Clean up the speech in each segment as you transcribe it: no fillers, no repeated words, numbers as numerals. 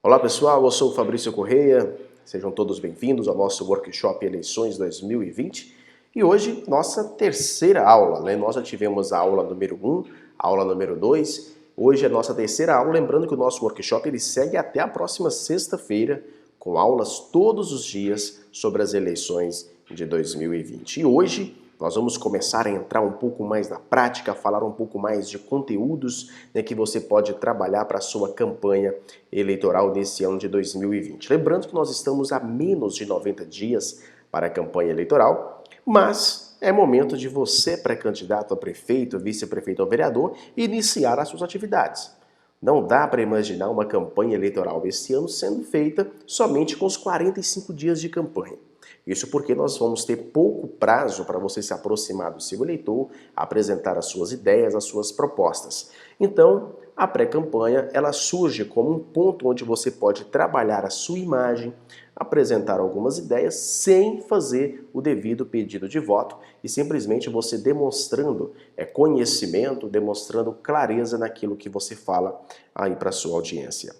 Olá pessoal, eu sou o Fabrício Correia, sejam todos bem-vindos ao nosso Workshop Eleições 2020 e hoje nossa terceira aula, né? Nós já tivemos a aula número 1, a aula número 2, hoje é a nossa terceira aula, lembrando que o nosso workshop ele segue até a próxima sexta-feira com aulas todos os dias sobre as eleições de 2020 e hoje nós vamos começar a entrar um pouco mais na prática, falar um pouco mais de conteúdos, né, que você pode trabalhar para a sua campanha eleitoral nesse ano de 2020. Lembrando que nós estamos a menos de 90 dias para a campanha eleitoral, mas é momento de você, pré-candidato a prefeito, vice-prefeito ou vereador, iniciar as suas atividades. Não dá para imaginar uma campanha eleitoral esse ano sendo feita somente com os 45 dias de campanha. Isso porque nós vamos ter pouco prazo para você se aproximar do seu eleitor, apresentar as suas ideias, as suas propostas. Então, a pré-campanha, ela surge como um ponto onde você pode trabalhar a sua imagem, apresentar algumas ideias sem fazer o devido pedido de voto e simplesmente você demonstrando conhecimento, demonstrando clareza naquilo que você fala aí para a sua audiência.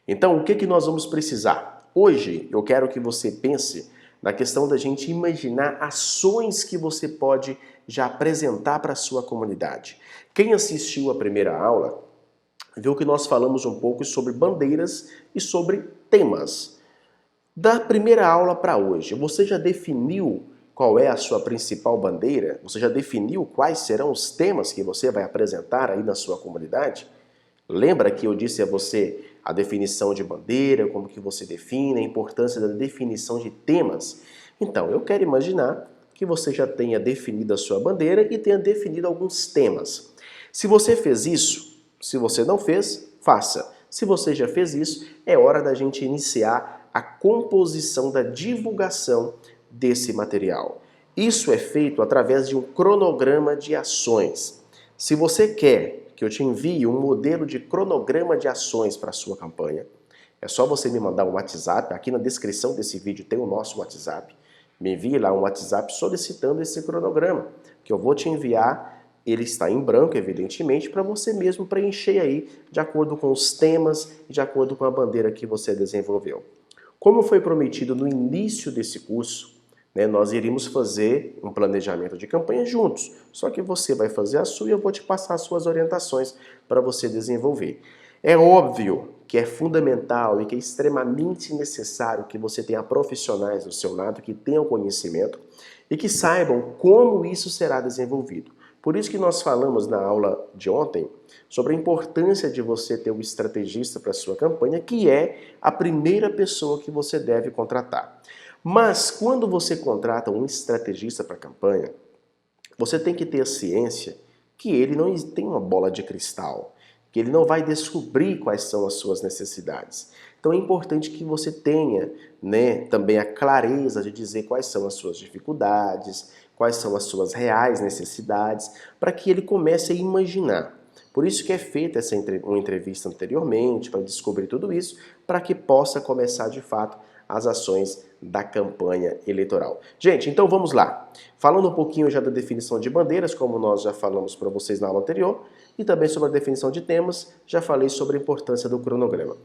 Então, o que nós vamos precisar? Hoje, eu quero que você pense na questão da gente imaginar ações que você pode já apresentar para a sua comunidade. Quem assistiu a primeira aula viu que nós falamos um pouco sobre bandeiras e sobre temas. Da primeira aula para hoje, você já definiu qual é a sua principal bandeira? Você já definiu quais serão os temas que você vai apresentar aí na sua comunidade? Lembra que eu disse a você a definição de bandeira, como que você define, a importância da definição de temas? Então, eu quero imaginar que você já tenha definido a sua bandeira e tenha definido alguns temas. Se você fez isso, se você não fez, faça. Se você já fez isso, é hora da gente iniciar a composição da divulgação desse material. Isso é feito através de um cronograma de ações. Se você quer que eu te envie um modelo de cronograma de ações para a sua campanha, é só você me mandar um WhatsApp, aqui na descrição desse vídeo tem o nosso WhatsApp, me envie lá um WhatsApp solicitando esse cronograma, que eu vou te enviar, ele está em branco, evidentemente, para você mesmo preencher aí, de acordo com os temas e de acordo com a bandeira que você desenvolveu. Como foi prometido no início desse curso, nós iríamos fazer um planejamento de campanha juntos, só que você vai fazer a sua e eu vou te passar as suas orientações para você desenvolver. É óbvio que é fundamental e que é extremamente necessário que você tenha profissionais do seu lado que tenham conhecimento e que saibam como isso será desenvolvido. Por isso que nós falamos na aula de ontem sobre a importância de você ter um estrategista para a sua campanha, que é a primeira pessoa que você deve contratar. Mas quando você contrata um estrategista para a campanha, você tem que ter a ciência que ele não tem uma bola de cristal, que ele não vai descobrir quais são as suas necessidades. Então é importante que você tenha, também a clareza de dizer quais são as suas dificuldades, quais são as suas reais necessidades, para que ele comece a imaginar. Por isso que é feita uma entrevista anteriormente, para descobrir tudo isso, para que possa começar de fato as ações da campanha eleitoral. Gente, então vamos lá. Falando um pouquinho já da definição de bandeiras, como nós já falamos para vocês na aula anterior, e também sobre a definição de temas, já falei sobre a importância do cronograma.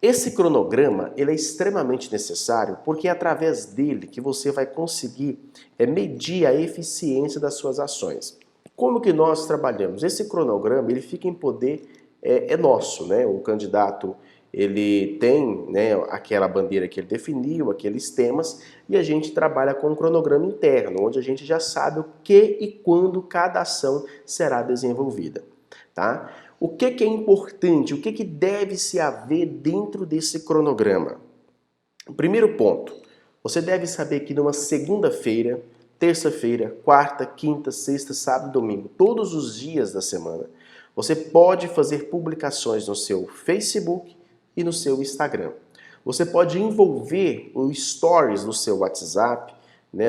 Esse cronograma ele é extremamente necessário porque é através dele que você vai conseguir medir a eficiência das suas ações. Como que nós trabalhamos? Esse cronograma ele fica em poder é nosso, né? O candidato ele tem aquela bandeira que ele definiu, aqueles temas, e a gente trabalha com um cronograma interno, onde a gente já sabe o que e quando cada ação será desenvolvida. Tá? O que é importante, o que deve se haver dentro desse cronograma? O primeiro ponto, você deve saber que numa segunda-feira, terça-feira, quarta, quinta, sexta, sábado e domingo, todos os dias da semana, você pode fazer publicações no seu Facebook e no seu Instagram. Você pode envolver o Stories do seu WhatsApp,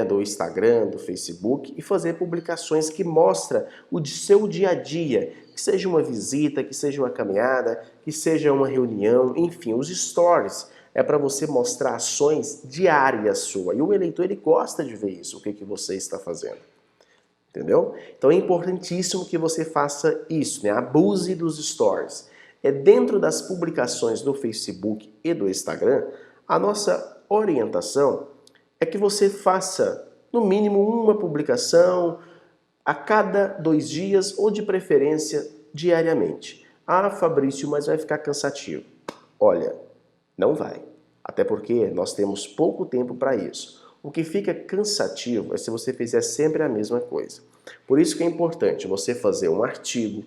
do Instagram, do Facebook e fazer publicações que mostram o seu dia a dia, que seja uma visita, que seja uma caminhada, que seja uma reunião, enfim, os Stories é para você mostrar ações diárias suas. E o eleitor ele gosta de ver isso, o que você está fazendo. Entendeu? Então é importantíssimo que você faça isso, abuse dos Stories. É dentro das publicações do Facebook e do Instagram, a nossa orientação é que você faça no mínimo uma publicação a cada 2 dias ou de preferência diariamente. Ah, Fabrício, mas vai ficar cansativo. Olha, não vai. Até porque nós temos pouco tempo para isso. O que fica cansativo é se você fizer sempre a mesma coisa. Por isso que é importante você fazer um artigo,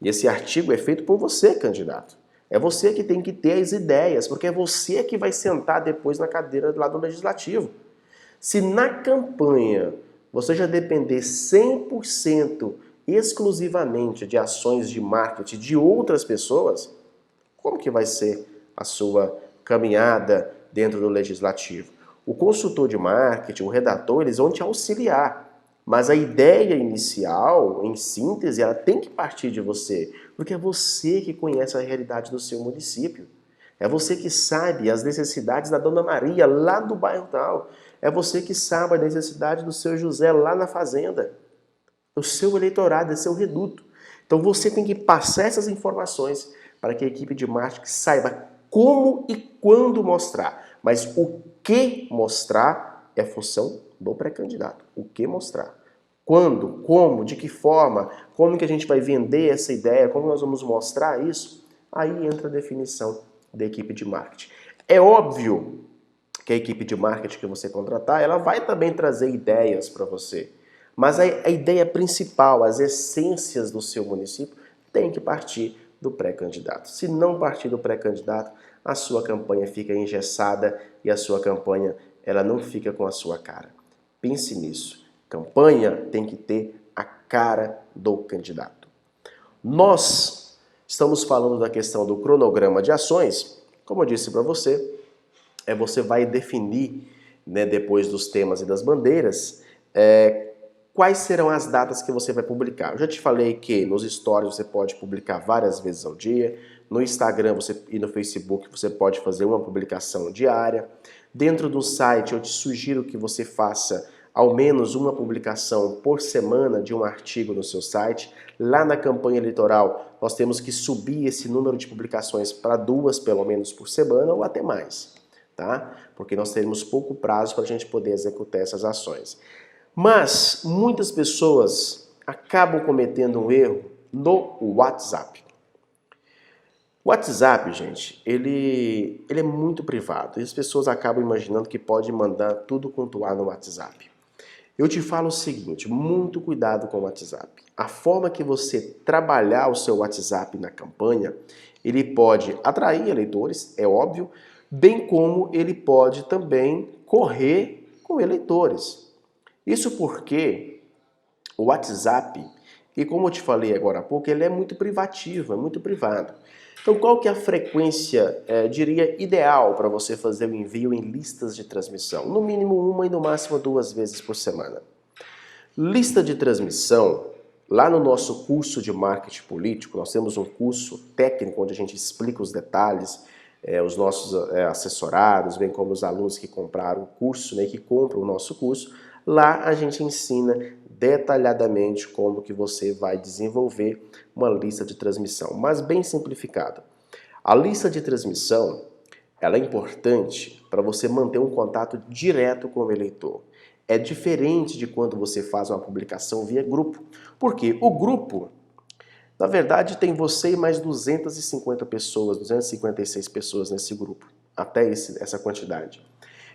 e esse artigo é feito por você, candidato. É você que tem que ter as ideias, porque é você que vai sentar depois na cadeira lá do Legislativo. Se na campanha você já depender 100% exclusivamente de ações de marketing de outras pessoas, como que vai ser a sua caminhada dentro do Legislativo? O consultor de marketing, o redator, eles vão te auxiliar. Mas a ideia inicial, em síntese, ela tem que partir de você, porque é você que conhece a realidade do seu município. É você que sabe as necessidades da Dona Maria lá do bairro tal. É você que sabe a necessidade do seu José lá na fazenda. O seu eleitorado, é seu reduto. Então você tem que passar essas informações para que a equipe de marketing saiba como e quando mostrar. Mas o que mostrar é função do pré-candidato. O que mostrar. Quando, como, de que forma, como que a gente vai vender essa ideia, como nós vamos mostrar isso, aí entra a definição da equipe de marketing. É óbvio que a equipe de marketing que você contratar, ela vai também trazer ideias para você. Mas a ideia principal, as essências do seu município, tem que partir do pré-candidato. Se não partir do pré-candidato, a sua campanha fica engessada e a sua campanha ela não fica com a sua cara. Pense nisso. Campanha tem que ter a cara do candidato. Nós estamos falando da questão do cronograma de ações. Como eu disse para você, você vai definir, né, depois dos temas e das bandeiras, quais serão as datas que você vai publicar. Eu já te falei que nos stories você pode publicar várias vezes ao dia, no Instagram e no Facebook você pode fazer uma publicação diária. Dentro do site eu te sugiro que você faça ao menos uma publicação por semana de um artigo no seu site. Lá na campanha eleitoral nós temos que subir esse número de publicações para 2 pelo menos por semana ou até mais, tá? Porque nós teremos pouco prazo para a gente poder executar essas ações. Mas muitas pessoas acabam cometendo um erro no WhatsApp. O WhatsApp, gente, ele é muito privado e as pessoas acabam imaginando que pode mandar tudo quanto há no WhatsApp. Eu te falo o seguinte, muito cuidado com o WhatsApp. A forma que você trabalhar o seu WhatsApp na campanha, ele pode atrair eleitores, é óbvio, bem como ele pode também correr com eleitores. Isso porque o WhatsApp, e como eu te falei agora há pouco, ele é muito privativo, é muito privado. Então qual que é a frequência, diria, ideal para você fazer o envio em listas de transmissão? No mínimo 1 e no máximo 2 vezes por semana. Lista de transmissão, lá no nosso curso de marketing político, nós temos um curso técnico onde a gente explica os detalhes, os nossos assessorados, bem como os alunos que compraram o curso, né, que compram o nosso curso. Lá a gente ensina detalhadamente como que você vai desenvolver uma lista de transmissão, mas bem simplificada. A lista de transmissão, ela é importante para você manter um contato direto com o eleitor. É diferente de quando você faz uma publicação via grupo, porque o grupo, na verdade, tem você e mais 250 pessoas, 256 pessoas nesse grupo, até essa quantidade.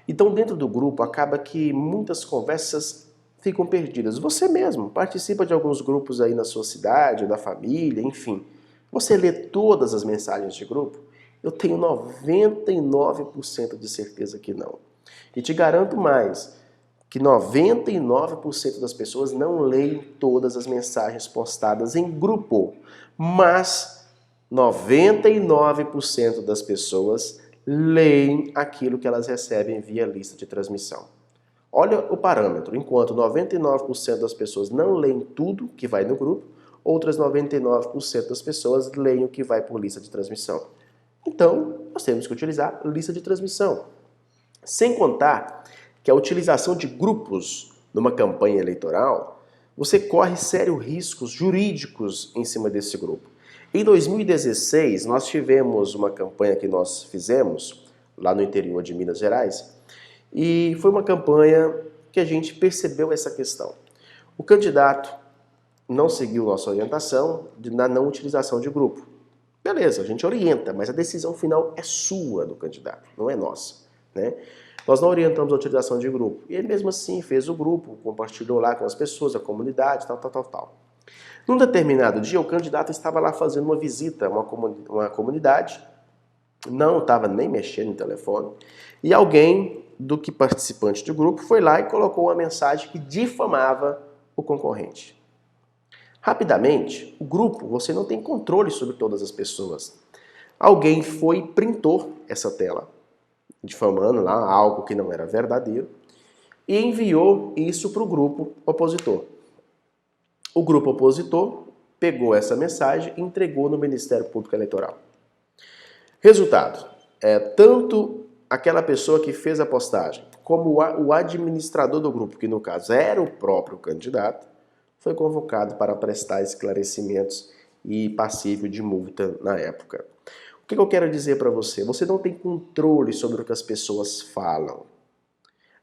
Então, dentro do grupo, acaba que muitas conversas ficam perdidas. Você mesmo participa de alguns grupos aí na sua cidade, da família, enfim. Você lê todas as mensagens de grupo? Eu tenho 99% de certeza que não. E te garanto mais, que 99% das pessoas não leem todas as mensagens postadas em grupo. Mas 99% das pessoas leem aquilo que elas recebem via lista de transmissão. Olha o parâmetro, enquanto 99% das pessoas não leem tudo que vai no grupo, outras 99% das pessoas leem o que vai por lista de transmissão. Então, nós temos que utilizar lista de transmissão. Sem contar que a utilização de grupos numa campanha eleitoral, você corre sérios riscos jurídicos em cima desse grupo. Em 2016, nós tivemos uma campanha que nós fizemos lá no interior de Minas Gerais e foi uma campanha que a gente percebeu essa questão. O candidato não seguiu nossa orientação na não utilização de grupo. Beleza, a gente orienta, mas a decisão final é sua do candidato, não é nossa, né? Nós não orientamos a utilização de grupo. E ele mesmo assim fez o grupo, compartilhou lá com as pessoas, a comunidade, tal. Num determinado dia, o candidato estava lá fazendo uma visita a uma comunidade, não estava nem mexendo no telefone, e alguém do que participante do grupo foi lá e colocou uma mensagem que difamava o concorrente. Rapidamente, o grupo, você não tem controle sobre todas as pessoas. Alguém foi e printou essa tela, difamando lá algo que não era verdadeiro, e enviou isso para o grupo opositor. O grupo opositor pegou essa mensagem e entregou no Ministério Público Eleitoral. Resultado, tanto aquela pessoa que fez a postagem, como o administrador do grupo, que no caso era o próprio candidato, foi convocado para prestar esclarecimentos e passível de multa na época. O que eu quero dizer para você? Você não tem controle sobre o que as pessoas falam.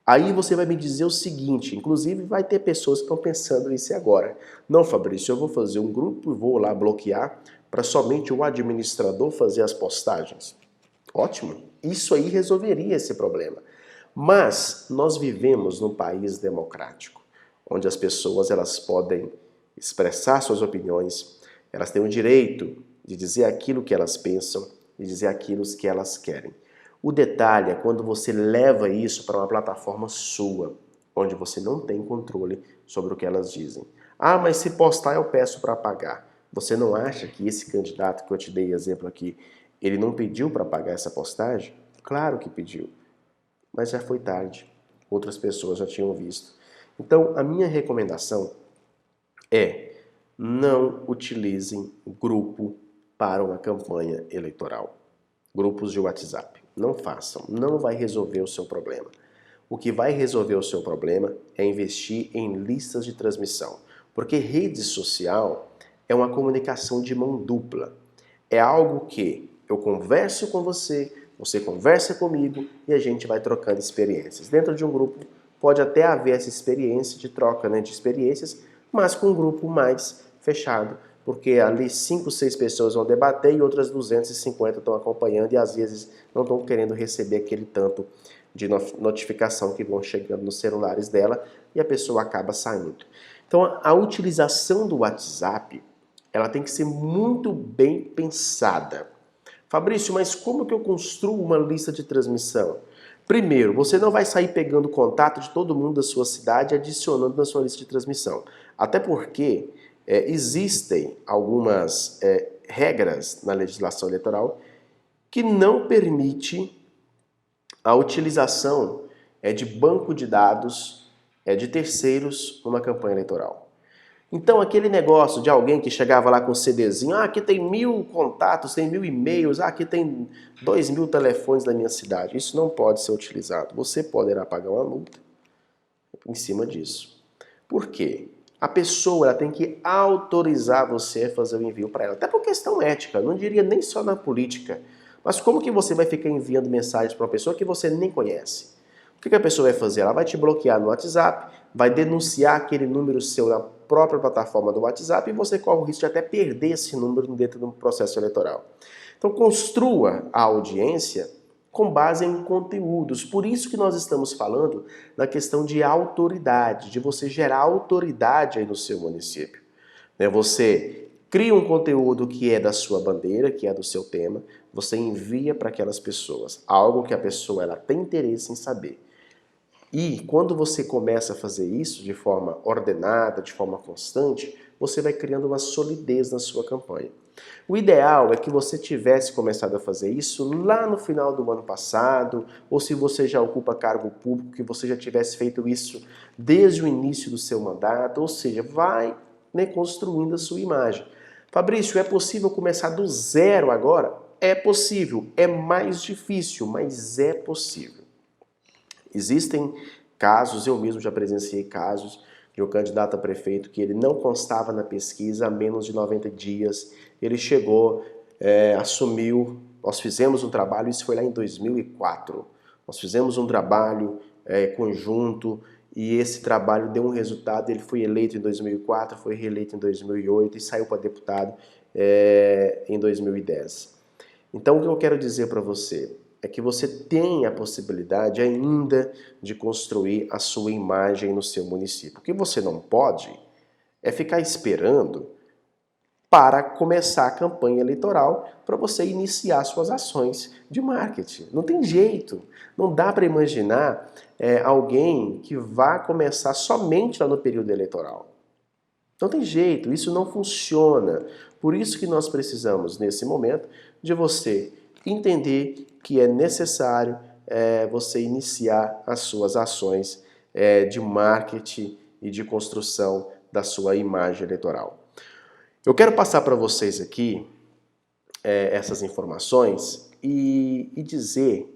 Aí você vai me dizer o seguinte, inclusive vai ter pessoas que estão pensando nisso agora. Não, Fabrício, eu vou fazer um grupo e vou lá bloquear para somente o administrador fazer as postagens. Ótimo, isso aí resolveria esse problema. Mas nós vivemos num país democrático, onde as pessoas elas podem expressar suas opiniões, elas têm o direito de dizer aquilo que elas pensam, de dizer aquilo que elas querem. O detalhe é quando você leva isso para uma plataforma sua, onde você não tem controle sobre o que elas dizem. Ah, mas se postar eu peço para apagar. Você não acha que esse candidato que eu te dei exemplo aqui, ele não pediu para apagar essa postagem? Claro que pediu, mas já foi tarde. Outras pessoas já tinham visto. Então, a minha recomendação é não utilizem grupo para uma campanha eleitoral. Grupos de WhatsApp. Não façam, não vai resolver o seu problema. O que vai resolver o seu problema é investir em listas de transmissão, porque rede social é uma comunicação de mão dupla. É algo que eu converso com você, você conversa comigo e a gente vai trocando experiências. Dentro de um grupo pode até haver essa experiência de troca, né, de experiências, mas com um grupo mais fechado, porque ali 5, 6 pessoas vão debater e outras 250 estão acompanhando e às vezes não estão querendo receber aquele tanto de notificação que vão chegando nos celulares dela e a pessoa acaba saindo. Então a utilização do WhatsApp, ela tem que ser muito bem pensada. Fabrício, mas como que eu construo uma lista de transmissão? Primeiro, você não vai sair pegando contato de todo mundo da sua cidade e adicionando na sua lista de transmissão. Até porque existem algumas regras na legislação eleitoral que não permite a utilização de banco de dados de terceiros numa campanha eleitoral. Então aquele negócio de alguém que chegava lá com um CDzinho, aqui tem 1000 contatos, tem 1000 e-mails, aqui tem 2000 telefones da minha cidade, isso não pode ser utilizado. Você poderá pagar uma multa em cima disso. Por quê? A pessoa ela tem que autorizar você a fazer o envio para ela, até por questão ética, não diria nem só na política. Mas como que você vai ficar enviando mensagens para uma pessoa que você nem conhece? O que a pessoa vai fazer? Ela vai te bloquear no WhatsApp, vai denunciar aquele número seu na própria plataforma do WhatsApp e você corre o risco de até perder esse número dentro do processo eleitoral. Então construa a audiência com base em conteúdos. Por isso que nós estamos falando na questão de autoridade, de você gerar autoridade aí no seu município. Você cria um conteúdo que é da sua bandeira, que é do seu tema, você envia para aquelas pessoas, algo que a pessoa ela tem interesse em saber. E quando você começa a fazer isso de forma ordenada, de forma constante, você vai criando uma solidez na sua campanha. O ideal é que você tivesse começado a fazer isso lá no final do ano passado, ou se você já ocupa cargo público, que você já tivesse feito isso desde o início do seu mandato, ou seja, vai construindo a sua imagem. Fabrício, é possível começar do zero agora? É possível, é mais difícil, mas é possível. Existem casos, eu mesmo já presenciei casos, de um candidato a prefeito que ele não constava na pesquisa há menos de 90 dias. Ele chegou, assumiu, nós fizemos um trabalho, isso foi lá em 2004. Nós fizemos um trabalho conjunto e esse trabalho deu um resultado. Ele foi eleito em 2004, foi reeleito em 2008 e saiu para deputado em 2010. Então o que eu quero dizer para você é que você tem a possibilidade ainda de construir a sua imagem no seu município. O que você não pode é ficar esperando para começar a campanha eleitoral para você iniciar suas ações de marketing. Não tem jeito. Não dá para imaginar alguém que vá começar somente lá no período eleitoral. Não tem jeito, isso não funciona. Por isso que nós precisamos, nesse momento, de você entender que é necessário você iniciar as suas ações de marketing e de construção da sua imagem eleitoral. Eu quero passar para vocês aqui essas informações e dizer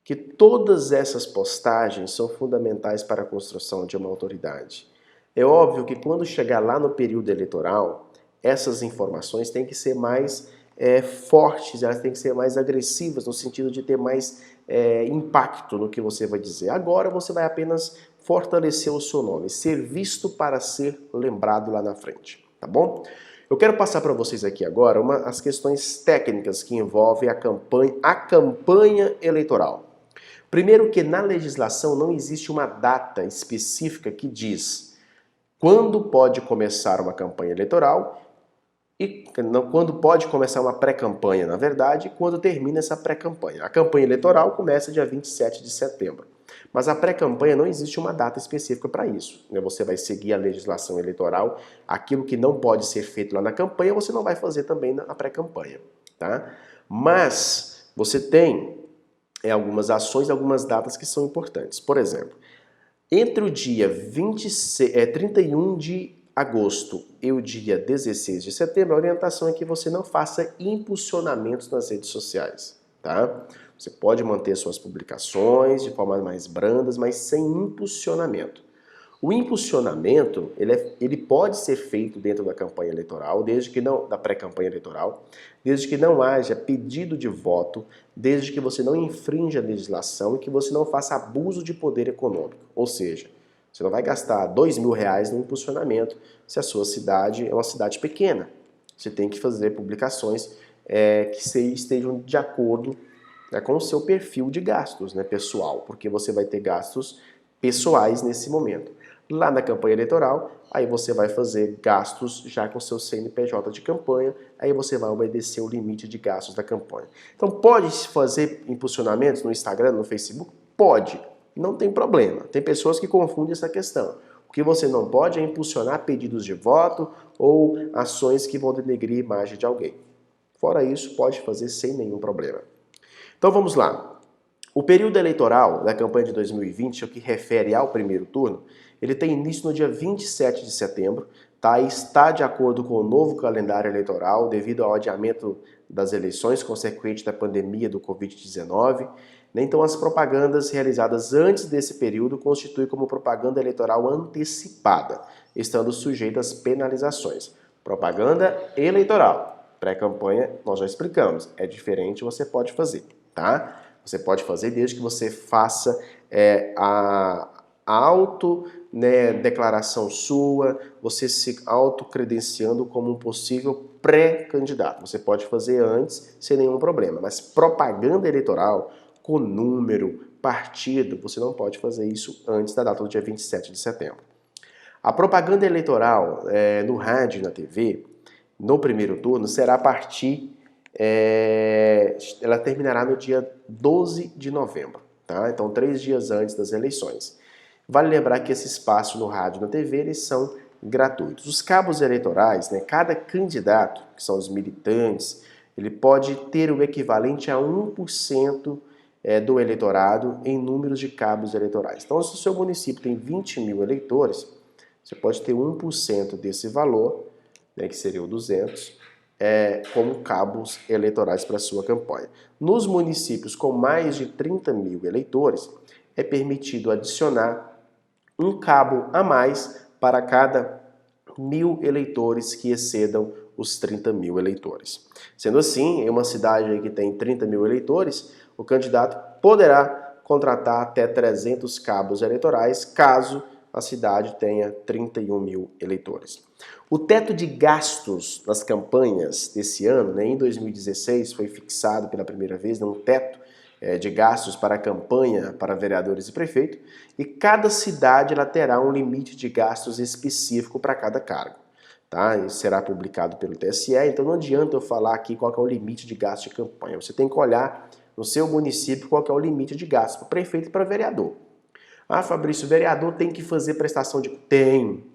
que todas essas postagens são fundamentais para a construção de uma autoridade. É óbvio que quando chegar lá no período eleitoral, essas informações têm que ser mais fortes, elas têm que ser mais agressivas, no sentido de ter mais impacto no que você vai dizer. Agora você vai apenas fortalecer o seu nome, ser visto para ser lembrado lá na frente, tá bom? Eu quero passar para vocês aqui agora as questões técnicas que envolvem a campanha eleitoral. Primeiro que na legislação não existe uma data específica que diz quando pode começar uma campanha eleitoral e quando pode começar uma pré-campanha, na verdade, e quando termina essa pré-campanha. A campanha eleitoral começa dia 27 de setembro, mas a pré-campanha não existe uma data específica para isso. Você vai seguir a legislação eleitoral, aquilo que não pode ser feito lá na campanha, você não vai fazer também na pré-campanha, tá? Mas você tem algumas ações, algumas datas que são importantes. Por exemplo, entre o dia 31 de agosto e o dia 16 de setembro, a orientação é que você não faça impulsionamentos nas redes sociais, tá? Você pode manter suas publicações de forma mais brandas, mas sem impulsionamento. O impulsionamento, ele pode ser feito dentro da campanha eleitoral, da pré-campanha eleitoral, desde que não haja pedido de voto, desde que você não infrinja a legislação e que você não faça abuso de poder econômico. Ou seja, você não vai gastar R$2.000 no impulsionamento se a sua cidade é uma cidade pequena. Você tem que fazer publicações que estejam de acordo com o seu perfil de gastos, pessoal, porque você vai ter gastos pessoais nesse momento. Lá na campanha eleitoral, aí você vai fazer gastos já com seu CNPJ de campanha, aí você vai obedecer o limite de gastos da campanha. Então pode-se fazer impulsionamentos no Instagram, no Facebook? Pode, não tem problema. Tem pessoas que confundem essa questão. O que você não pode é impulsionar pedidos de voto ou ações que vão denegrir a imagem de alguém. Fora isso, pode fazer sem nenhum problema. Então vamos lá. O período eleitoral da campanha de 2020, o que refere ao primeiro turno, ele tem início no dia 27 de setembro, tá? Está de acordo com o novo calendário eleitoral devido ao adiamento das eleições consequente da pandemia do Covid-19. Então as propagandas realizadas antes desse período constituem como propaganda eleitoral antecipada, estando sujeitas às penalizações. Propaganda eleitoral. Pré-campanha, nós já explicamos, é diferente, você pode fazer, tá? Você pode fazer desde que você faça a declaração sua, você se autocredenciando como um possível pré-candidato. Você pode fazer antes sem nenhum problema, mas propaganda eleitoral com número, partido, você não pode fazer isso antes da data do dia 27 de setembro. A propaganda eleitoral no rádio e na TV, no primeiro turno, será a partir... ela terminará no dia 12 de novembro, tá? Então 3 dias antes das eleições. Vale lembrar que esse espaço no rádio e na TV, eles são gratuitos. Os cabos eleitorais, cada candidato, que são os militantes, ele pode ter o equivalente a 1% do eleitorado em números de cabos eleitorais. Então, se o seu município tem 20.000 eleitores, você pode ter 1% desse valor, que seria o 200, como cabos eleitorais para a sua campanha. Nos municípios com mais de 30.000 eleitores, é permitido adicionar um cabo a mais para cada 1.000 eleitores que excedam os 30 mil eleitores. Sendo assim, em uma cidade aí que tem 30 mil eleitores, o candidato poderá contratar até 300 cabos eleitorais, caso a cidade tenha 31 mil eleitores. O teto de gastos nas campanhas desse ano, né, em 2016, foi fixado pela primeira vez, um teto de gastos para a campanha para vereadores e prefeito, e cada cidade ela terá um limite de gastos específico para cada cargo. Tá? Isso será publicado pelo TSE, então não adianta eu falar aqui qual que é o limite de gasto de campanha. Você tem que olhar no seu município qual que é o limite de gasto para prefeito e para vereador. Ah, Fabrício, o vereador tem que fazer prestação de... Tem.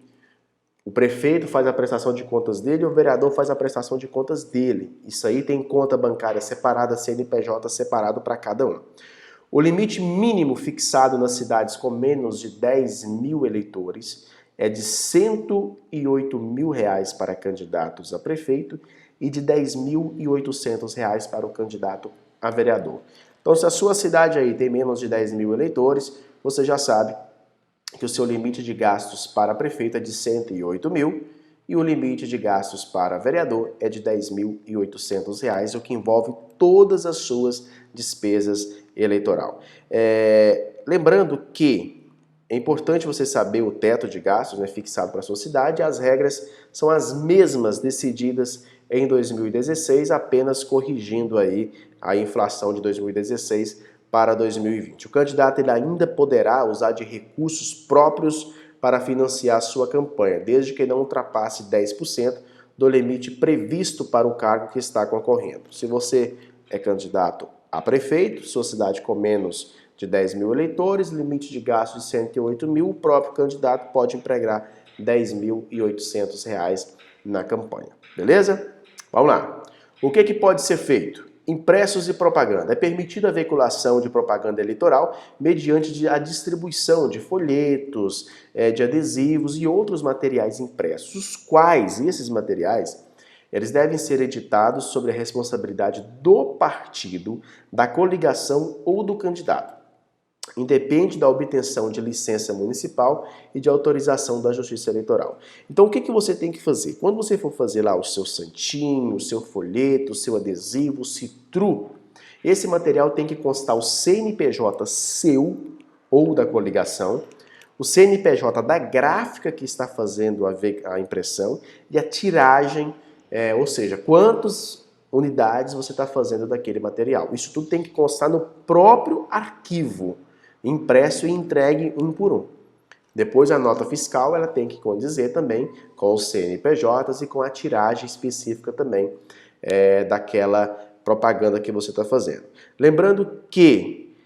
O prefeito faz a prestação de contas dele e o vereador faz a prestação de contas dele. Isso aí tem conta bancária separada, CNPJ separado para cada um. O limite mínimo fixado nas cidades com menos de 10 mil eleitores é de R$ 108 mil para candidatos a prefeito e de R$ 10.800 para o candidato a vereador. Então, se a sua cidade aí tem menos de 10 mil eleitores, você já sabe que o seu limite de gastos para prefeito é de 108 mil e o limite de gastos para vereador é de R$ 10.800, o que envolve todas as suas despesas eleitoral. Lembrando que é importante você saber o teto de gastos, né, fixado para a sua cidade. As regras são as mesmas decididas em 2016, apenas corrigindo aí a inflação de 2016 para 2020. O candidato ele ainda poderá usar de recursos próprios para financiar a sua campanha, desde que não ultrapasse 10% do limite previsto para o cargo que está concorrendo. Se você é candidato a prefeito, sua cidade com menos de 10 mil eleitores, limite de gasto de 108 mil, o próprio candidato pode empregar R$ 10.800 na campanha. Beleza? Vamos lá. O que pode ser feito? Impressos e propaganda. É permitida a veiculação de propaganda eleitoral mediante a distribuição de folhetos, de adesivos e outros materiais impressos, os quais, esses materiais, eles devem ser editados sobre a responsabilidade do partido, da coligação ou do candidato. Independe da obtenção de licença municipal e de autorização da Justiça Eleitoral. Então, o que você tem que fazer? Quando você for fazer lá o seu santinho, o seu folheto, o seu adesivo, o citru, esse material tem que constar o CNPJ seu ou da coligação, o CNPJ da gráfica que está fazendo a impressão e a tiragem, ou seja, quantas unidades você está fazendo daquele material. Isso tudo tem que constar no próprio arquivo, impresso e entregue um por um. Depois a nota fiscal ela tem que condizer também com os CNPJs e com a tiragem específica também daquela propaganda que você está fazendo. Lembrando que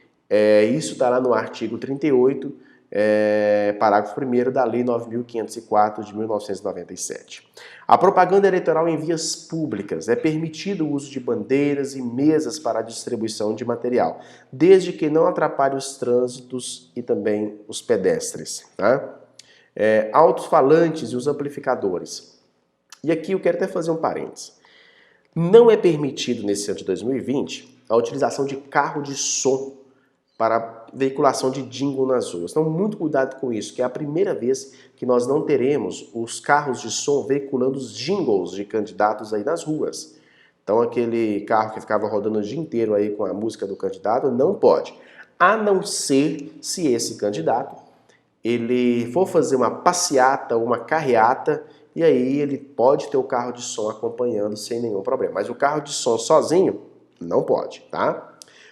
isso está lá no artigo 38, parágrafo 1º da Lei 9.504 de 1997. A propaganda eleitoral em vias públicas é permitido o uso de bandeiras e mesas para a distribuição de material, desde que não atrapalhe os trânsitos e também os pedestres. Tá? Alto-falantes e os amplificadores. E aqui eu quero até fazer um parênteses. Não é permitido nesse ano de 2020 a utilização de carro de som para veiculação de jingle nas ruas. Então, muito cuidado com isso, que é a primeira vez que nós não teremos os carros de som veiculando os jingles de candidatos aí nas ruas. Então, aquele carro que ficava rodando o dia inteiro aí com a música do candidato, não pode. A não ser se esse candidato ele for fazer uma passeata ou uma carreata, e aí ele pode ter o carro de som acompanhando sem nenhum problema. Mas o carro de som sozinho, não pode, tá?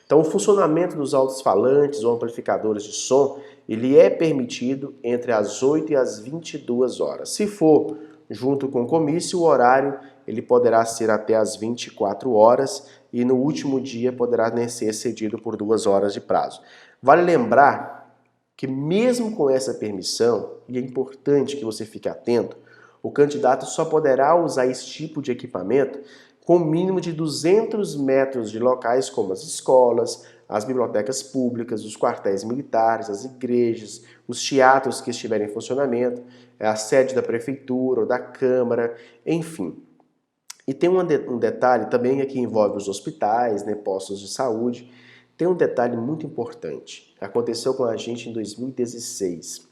Então, o funcionamento dos alto-falantes ou amplificadores de som, ele é permitido entre as 8 e as 22 horas. Se for junto com o comício, o horário ele poderá ser até as 24 horas e no último dia poderá ser excedido por 2 horas de prazo. Vale lembrar que mesmo com essa permissão, e é importante que você fique atento, o candidato só poderá usar esse tipo de equipamento com um mínimo de 200 metros de locais como as escolas, as bibliotecas públicas, os quartéis militares, as igrejas, os teatros que estiverem em funcionamento, a sede da prefeitura ou da câmara, enfim. E tem um detalhe também que envolve os hospitais, né, postos de saúde. Tem um detalhe muito importante. Aconteceu com a gente em 2016.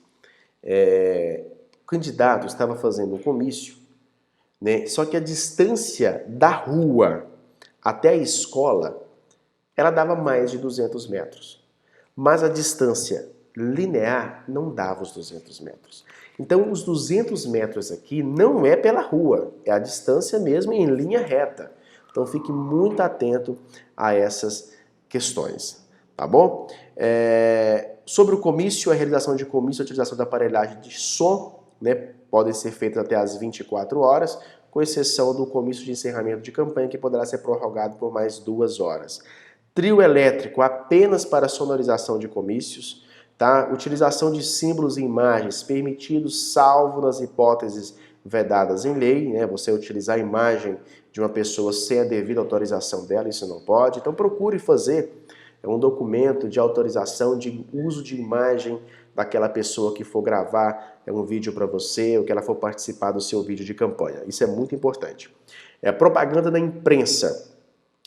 candidato estava fazendo um comício, né? Só que a distância da rua até a escola, ela dava mais de 200 metros. Mas a distância linear não dava os 200 metros. Então, os 200 metros aqui não é pela rua, é a distância mesmo em linha reta. Então, fique muito atento a essas questões, tá bom? Sobre o comício, a realização de comício e a utilização da aparelhagem de som, né, podem ser feitas até às 24 horas, com exceção do comício de encerramento de campanha, que poderá ser prorrogado por mais 2 horas. Trio elétrico apenas para sonorização de comícios, tá? Utilização de símbolos e imagens permitidos, salvo nas hipóteses vedadas em lei, né? Você utilizar a imagem de uma pessoa sem a devida autorização dela, isso não pode. Então procure fazer um documento de autorização de uso de imagem daquela pessoa que for gravar um vídeo para você ou que ela for participar do seu vídeo de campanha. Isso é muito importante. Propaganda na imprensa.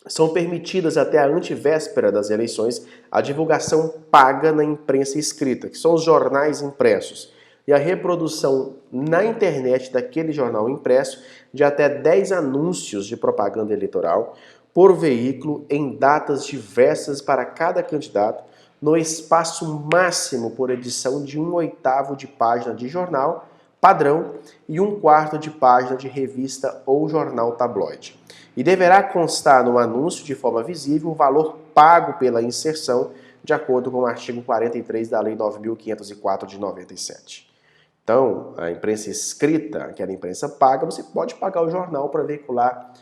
São permitidas até a antevéspera das eleições a divulgação paga na imprensa escrita, que são os jornais impressos, e a reprodução na internet daquele jornal impresso de até 10 anúncios de propaganda eleitoral por veículo em datas diversas para cada candidato, no espaço máximo por edição de 1/8 de página de jornal padrão e 1/4 de página de revista ou jornal tabloide. E deverá constar no anúncio de forma visível o valor pago pela inserção, de acordo com o artigo 43 da Lei 9.504 de 97. Então, a imprensa escrita, aquela imprensa paga, você pode pagar o jornal para veicular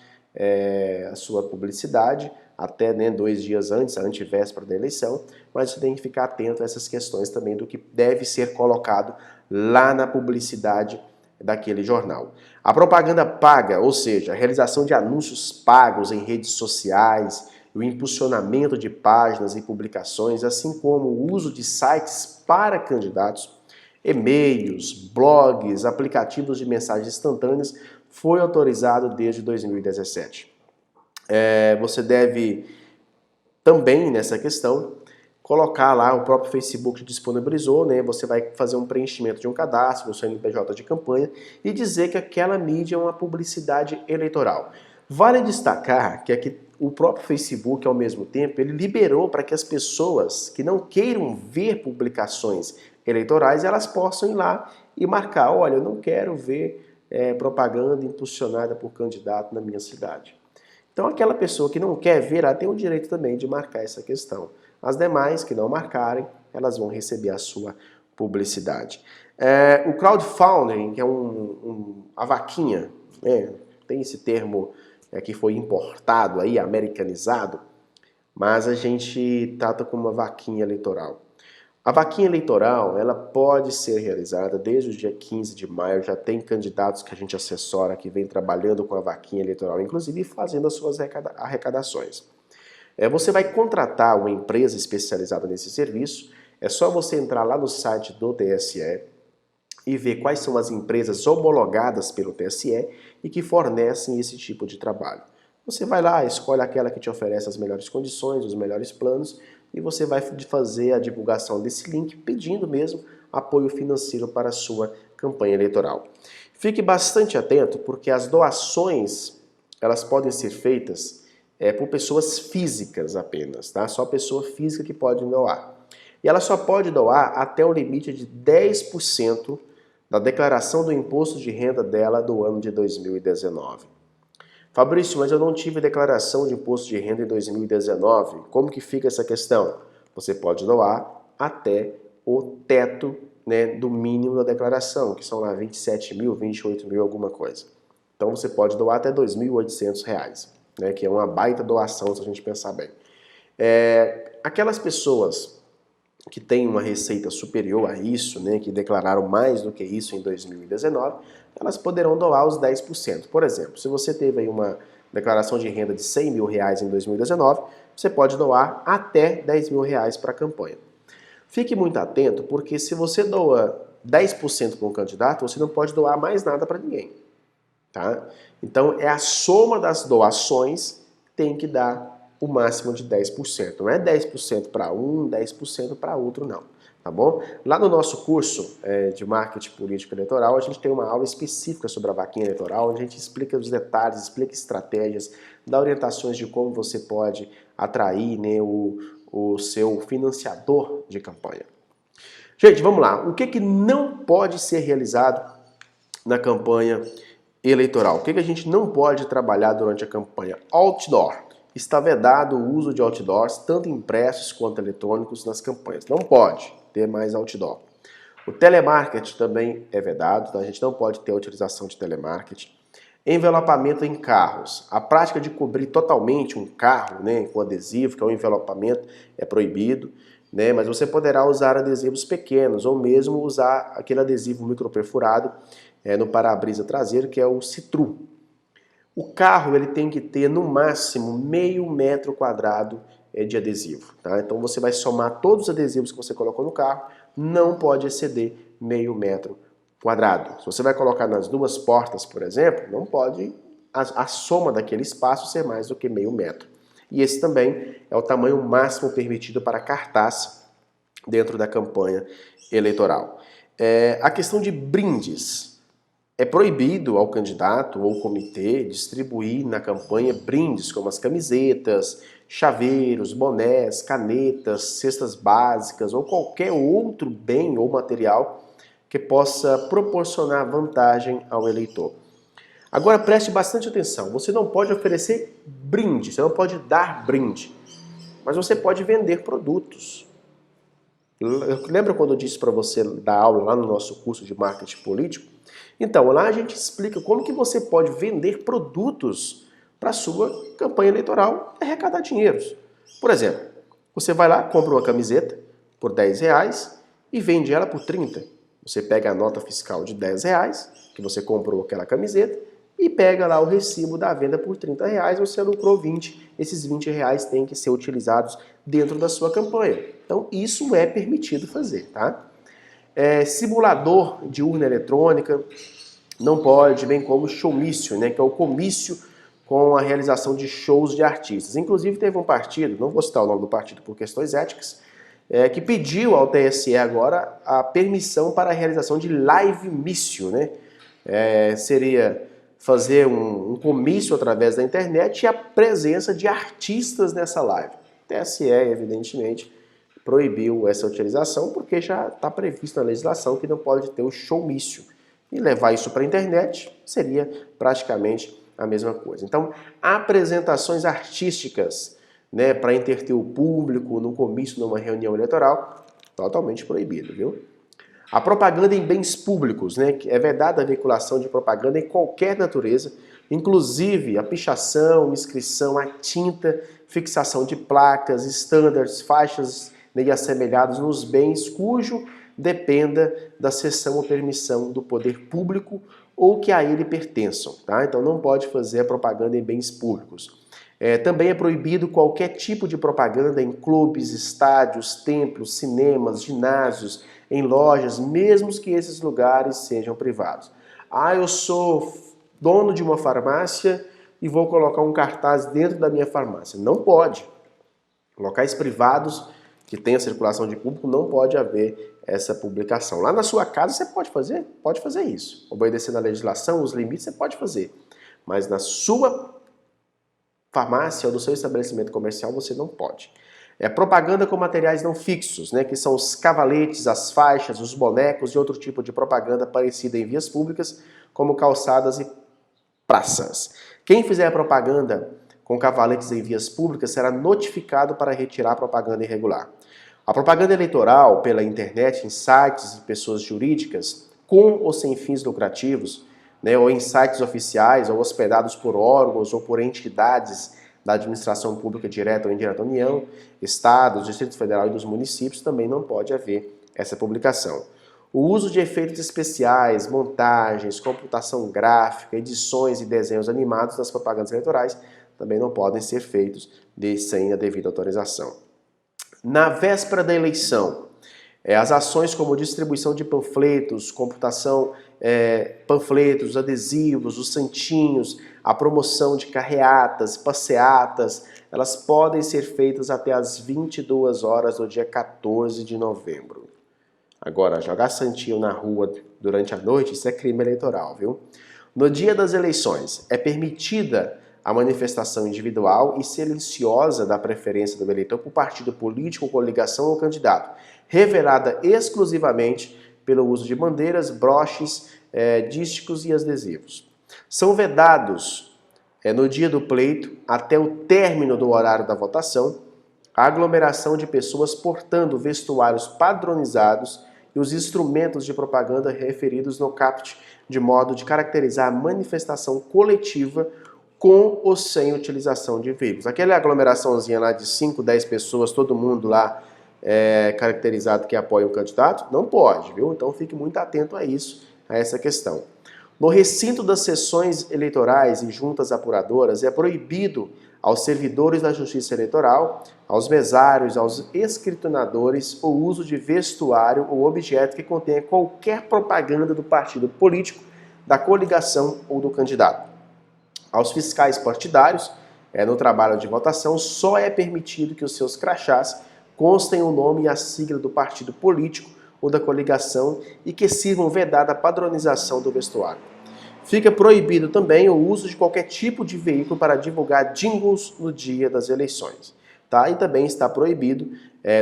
a sua publicidade até 2 dias antes, a antevéspera da eleição, mas você tem que ficar atento a essas questões também do que deve ser colocado lá na publicidade daquele jornal. A propaganda paga, ou seja, a realização de anúncios pagos em redes sociais, o impulsionamento de páginas e publicações, assim como o uso de sites para candidatos, e-mails, blogs, aplicativos de mensagens instantâneas, foi autorizado desde 2017. Você deve também, nessa questão, colocar lá, o próprio Facebook disponibilizou, né? Você vai fazer um preenchimento de um cadastro no seu CNPJ de campanha e dizer que aquela mídia é uma publicidade eleitoral. Vale destacar que aqui o próprio Facebook, ao mesmo tempo, ele liberou para que as pessoas que não queiram ver publicações eleitorais, elas possam ir lá e marcar, olha, eu não quero ver propaganda impulsionada por candidato na minha cidade. Então aquela pessoa que não quer ver, ela tem o direito também de marcar essa questão. As demais que não marcarem, elas vão receber a sua publicidade. O crowdfunding, que é a vaquinha, tem esse termo que foi importado aí, americanizado, mas a gente trata como uma vaquinha eleitoral. A vaquinha eleitoral, ela pode ser realizada desde o dia 15 de maio, já tem candidatos que a gente assessora que vem trabalhando com a vaquinha eleitoral, inclusive fazendo as suas arrecadações. Você vai contratar uma empresa especializada nesse serviço, é só você entrar lá no site do TSE e ver quais são as empresas homologadas pelo TSE e que fornecem esse tipo de trabalho. Você vai lá, escolhe aquela que te oferece as melhores condições, os melhores planos, e você vai fazer a divulgação desse link pedindo mesmo apoio financeiro para a sua campanha eleitoral. Fique bastante atento porque as doações, elas podem ser feitas por pessoas físicas apenas, tá? Só pessoa física que pode doar. E ela só pode doar até o limite de 10% da declaração do imposto de renda dela do ano de 2019. Fabrício, mas eu não tive declaração de imposto de renda em 2019. Como que fica essa questão? Você pode doar até o teto, né, do mínimo da declaração, que são lá 27 mil, 28 mil, alguma coisa. Então você pode doar até R$ 2.800, né, que é uma baita doação se a gente pensar bem. Aquelas pessoas que têm uma receita superior a isso, né, que declararam mais do que isso em 2019, elas poderão doar os 10%. Por exemplo, se você teve aí uma declaração de renda de R$100 mil em 2019, você pode doar até R$10 mil para a campanha. Fique muito atento, porque se você doa 10% para um candidato, você não pode doar mais nada para ninguém. Tá? Então, é a soma das doações que tem que dar o máximo de 10%. Não é 10% para um, 10% para outro, não. tá bom? Lá no nosso curso de marketing político eleitoral, a gente tem uma aula específica sobre a vaquinha eleitoral, onde a gente explica os detalhes, explica estratégias, dá orientações de como você pode atrair, né, o seu financiador de campanha. Gente, vamos lá. O que não pode ser realizado na campanha eleitoral? O que a gente não pode trabalhar durante a campanha? Outdoor. Está vedado o uso de outdoors, tanto impressos quanto eletrônicos, nas campanhas. Não pode ter mais outdoor. O telemarketing também é vedado, então a gente não pode ter a utilização de telemarketing. Envelopamento em carros. A prática de cobrir totalmente um carro, né, com adesivo, que é o envelopamento, é proibido, né, mas você poderá usar adesivos pequenos ou mesmo usar aquele adesivo microperfurado no para-brisa traseiro, que é o Citru. O carro ele tem que ter no máximo meio metro quadrado de adesivo, tá? Então você vai somar todos os adesivos que você colocou no carro, não pode exceder meio metro quadrado. Se você vai colocar nas duas portas, por exemplo, não pode a soma daquele espaço ser mais do que meio metro. E esse também é o tamanho máximo permitido para cartaz dentro da campanha eleitoral. A questão de brindes. É proibido ao candidato ou comitê distribuir na campanha brindes como as camisetas, chaveiros, bonés, canetas, cestas básicas ou qualquer outro bem ou material que possa proporcionar vantagem ao eleitor. Agora preste bastante atenção, você não pode oferecer brinde, você não pode dar brinde, mas você pode vender produtos. Lembra quando eu disse para você dar aula lá no nosso curso de marketing político? Então, lá a gente explica como que você pode vender produtos para a sua campanha eleitoral e arrecadar dinheiros. Por exemplo, você vai lá, compra uma camiseta por R$10 e vende ela por 30. Você pega a nota fiscal de R$10 que você comprou aquela camiseta e pega lá o recibo da venda por R$30, você lucrou 20. Esses R$20 têm que ser utilizados dentro da sua campanha. Então, isso é permitido fazer, tá? Simulador de urna eletrônica não pode, bem como showmício, né, que é o comício com a realização de shows de artistas. Inclusive teve um partido, não vou citar o nome do partido por questões éticas, que pediu ao TSE agora a permissão para a realização de live-mício, né? Seria fazer um comício através da internet e a presença de artistas nessa live. O TSE, evidentemente, proibiu essa utilização porque já está previsto na legislação que não pode ter o showmício. E levar isso para a internet seria praticamente a mesma coisa. Então, apresentações artísticas, né, para entreter o público no comício, numa reunião eleitoral, totalmente proibido, viu? A propaganda em bens públicos, né, é vedada a veiculação de propaganda em qualquer natureza, inclusive a pichação, inscrição, a tinta, fixação de placas, estándares, faixas e assemelhados nos bens cujo dependa da cessão ou permissão do poder público ou que a ele pertençam, tá? Então não pode fazer propaganda em bens públicos. Também é proibido qualquer tipo de propaganda em clubes, estádios, templos, cinemas, ginásios, em lojas, mesmo que esses lugares sejam privados. Eu sou dono de uma farmácia e vou colocar um cartaz dentro da minha farmácia. Não pode. Locais privados que tenha circulação de público, não pode haver essa publicação. Lá na sua casa você pode fazer isso. Obedecendo à legislação, os limites, você pode fazer. Mas na sua farmácia ou no seu estabelecimento comercial você não pode. Propaganda com materiais não fixos, né, que são os cavaletes, as faixas, os bonecos e outro tipo de propaganda parecida em vias públicas, como calçadas e praças. Quem fizer propaganda com cavaletes em vias públicas será notificado para retirar a propaganda irregular. A propaganda eleitoral pela internet, em sites e pessoas jurídicas, com ou sem fins lucrativos, né, ou em sites oficiais, ou hospedados por órgãos ou por entidades da administração pública direta ou indireta da União, Estados, Distrito Federal e dos municípios, também não pode haver essa publicação. O uso de efeitos especiais, montagens, computação gráfica, edições e desenhos animados nas propagandas eleitorais também não podem ser feitos sem a devida autorização. Na véspera da eleição, as ações como distribuição de panfletos, panfletos, adesivos, os santinhos, a promoção de carreatas, passeatas, elas podem ser feitas até às 22 horas do dia 14 de novembro. Agora, jogar santinho na rua durante a noite, isso é crime eleitoral, viu? No dia das eleições, é permitida a manifestação individual e silenciosa da preferência do eleitor por partido político, coligação ou candidato, revelada exclusivamente pelo uso de bandeiras, broches, dísticos e adesivos. São vedados, no dia do pleito, até o término do horário da votação, a aglomeração de pessoas portando vestuários padronizados e os instrumentos de propaganda referidos no caput, de modo de caracterizar a manifestação coletiva com ou sem utilização de veículos. Aquela aglomeraçãozinha lá de 5, 10 pessoas, todo mundo lá caracterizado que apoia o candidato, não pode, viu? Então fique muito atento a isso, a essa questão. No recinto das sessões eleitorais e juntas apuradoras é proibido aos servidores da Justiça Eleitoral, aos mesários, aos escrituradores, o uso de vestuário ou objeto que contenha qualquer propaganda do partido político, da coligação ou do candidato. Aos fiscais partidários, no trabalho de votação, só é permitido que os seus crachás constem o nome e a sigla do partido político ou da coligação e que sirvam vedada a padronização do vestuário. Fica proibido também o uso de qualquer tipo de veículo para divulgar jingles no dia das eleições. Tá? E também está proibido,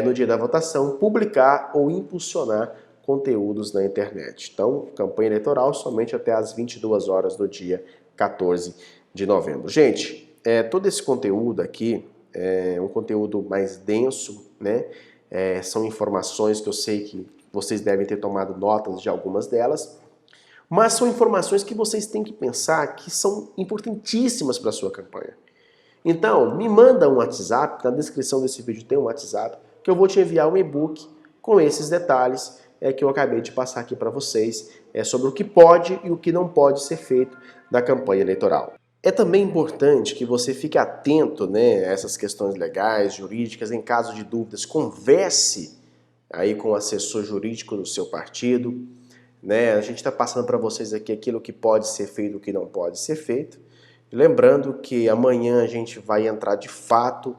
no dia da votação, publicar ou impulsionar conteúdos na internet. Então, campanha eleitoral somente até às 22 horas do dia 14 de novembro. Gente, todo esse conteúdo aqui é um conteúdo mais denso, né? São informações que eu sei que vocês devem ter tomado notas de algumas delas, mas são informações que vocês têm que pensar que são importantíssimas para a sua campanha. Então, me manda um WhatsApp, na descrição desse vídeo tem um WhatsApp, que eu vou te enviar um e-book com esses detalhes que eu acabei de passar aqui para vocês, sobre o que pode e o que não pode ser feito na campanha eleitoral. É também importante que você fique atento, né, a essas questões legais, jurídicas, em caso de dúvidas, converse aí com o assessor jurídico do seu partido, né? A gente está passando para vocês aqui aquilo que pode ser feito e o que não pode ser feito. Lembrando que amanhã a gente vai entrar de fato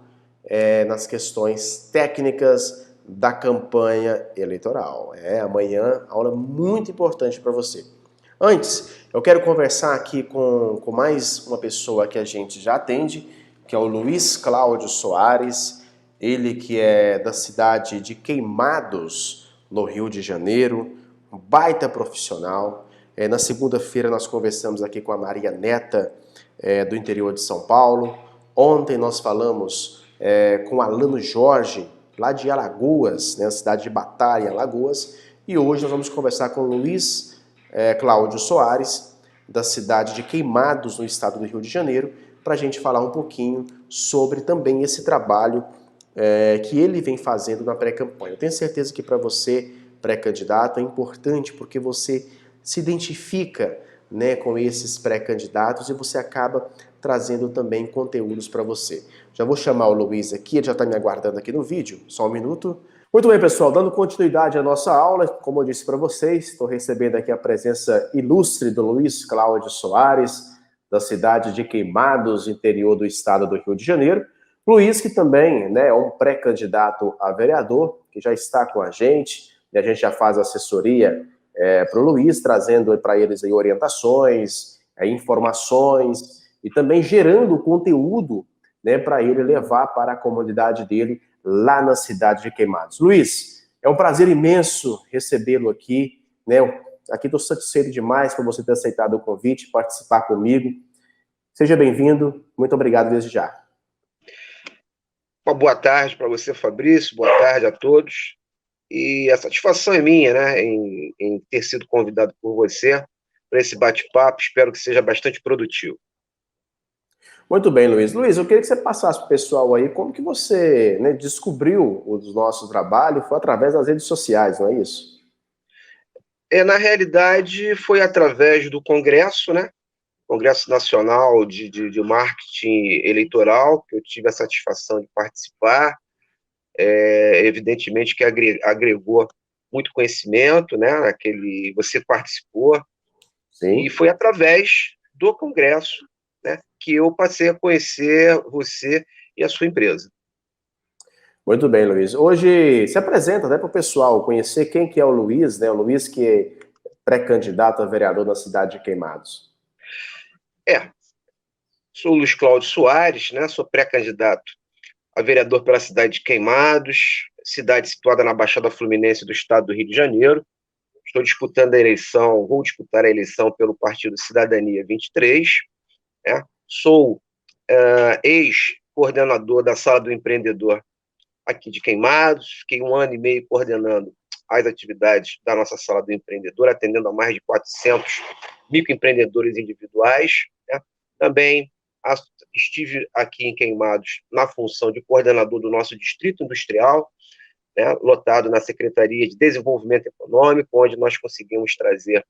nas questões técnicas da campanha eleitoral. Amanhã, aula muito importante para você. Antes, eu quero conversar aqui com mais uma pessoa que a gente já atende, que é o Luiz Cláudio Soares, ele que é da cidade de Queimados, no Rio de Janeiro, um baita profissional. Na segunda-feira nós conversamos aqui com a Maria Neta, do interior de São Paulo. Ontem nós falamos com o Alano Jorge, lá de Alagoas, né, cidade de Batalha, Alagoas. E hoje nós vamos conversar com o Luiz Cláudio Soares, da cidade de Queimados, no estado do Rio de Janeiro, para a gente falar um pouquinho sobre também esse trabalho que ele vem fazendo na pré-campanha. Eu tenho certeza que para você, pré-candidato, é importante porque você se identifica, né, com esses pré-candidatos e você acaba trazendo também conteúdos para você. Já vou chamar o Luiz aqui, ele já está me aguardando aqui no vídeo, só um minuto. Muito bem, pessoal, dando continuidade à nossa aula, como eu disse para vocês, estou recebendo aqui a presença ilustre do Luiz Cláudio Soares, da cidade de Queimados, interior do estado do Rio de Janeiro. Luiz, que também, né, é um pré-candidato a vereador, que já está com a gente, e a gente já faz assessoria para o Luiz, trazendo para eles aí orientações, informações, e também gerando conteúdo, né, para ele levar para a comunidade dele, lá na cidade de Queimados. Luiz, é um prazer imenso recebê-lo aqui, né? Aqui estou satisfeito demais por você ter aceitado o convite, participar comigo. Seja bem-vindo, muito obrigado desde já. Uma boa tarde para você, Fabrício, boa tarde a todos. E a satisfação é minha, né, em ter sido convidado por você para esse bate-papo, espero que seja bastante produtivo. Muito bem, Luiz. Luiz, eu queria que você passasse para o pessoal aí como que você, né, descobriu o nosso trabalho, foi através das redes sociais, não é isso? Na realidade, foi através do Congresso, né, Congresso Nacional de Marketing Eleitoral, que eu tive a satisfação de participar, evidentemente que agregou muito conhecimento, né, você participou, Sim. e foi através do Congresso, né, que eu passei a conhecer você e a sua empresa. Muito bem, Luiz. Hoje se apresenta, né, para o pessoal conhecer quem que é o Luiz, né? O Luiz que é pré-candidato a vereador na cidade de Queimados. Sou Luiz Cláudio Soares, né? Sou pré-candidato a vereador pela cidade de Queimados, cidade situada na Baixada Fluminense do estado do Rio de Janeiro. Estou disputando a eleição, vou disputar a eleição pelo Partido Cidadania 23, né? Sou ex-coordenador da Sala do Empreendedor aqui de Queimados, fiquei 1 ano e meio coordenando as atividades da nossa Sala do Empreendedor, atendendo a mais de 400 microempreendedores individuais, né? Também estive aqui em Queimados na função de coordenador do nosso Distrito Industrial, né, lotado na Secretaria de Desenvolvimento Econômico, onde nós conseguimos trazer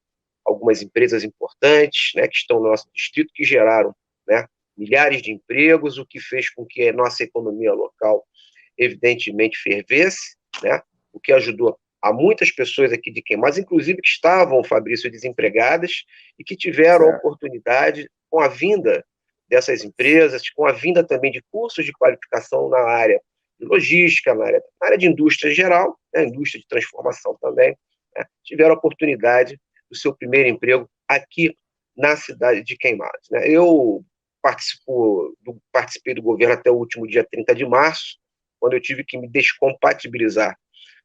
algumas empresas importantes, né, que estão no nosso distrito, que geraram, né, milhares de empregos, o que fez com que a nossa economia local, evidentemente, fervesse, né, o que ajudou a muitas pessoas aqui de Queimados, inclusive que estavam, Fabrício, desempregadas, e que tiveram a oportunidade, com a vinda dessas empresas, com a vinda também de cursos de qualificação na área de logística, na área de indústria em geral, né, indústria de transformação também, né, tiveram a oportunidade do seu primeiro emprego aqui na cidade de Queimados, né. Eu participei do governo até o último dia 30 de março, quando eu tive que me descompatibilizar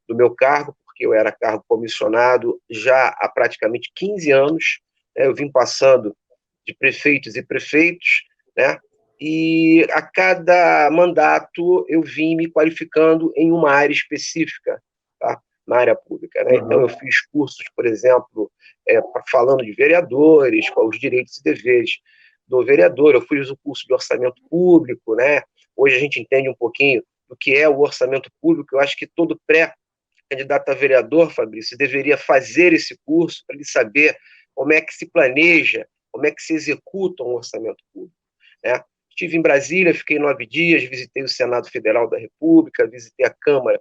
do meu cargo, porque eu era cargo comissionado já há praticamente 15 anos, né, eu vim passando de prefeitos e prefeitos, né, e a cada mandato eu vim me qualificando em uma área específica, tá, na área pública, né? Então eu fiz cursos, por exemplo, falando de vereadores, com os direitos e deveres do vereador, eu fiz o curso de orçamento público, né? Hoje a gente entende um pouquinho do que é o orçamento público, eu acho que todo pré-candidato a vereador, Fabrício, deveria fazer esse curso para ele saber como é que se planeja, como é que se executa um orçamento público, né? Estive em Brasília, fiquei 9 dias, visitei o Senado Federal da República, visitei a Câmara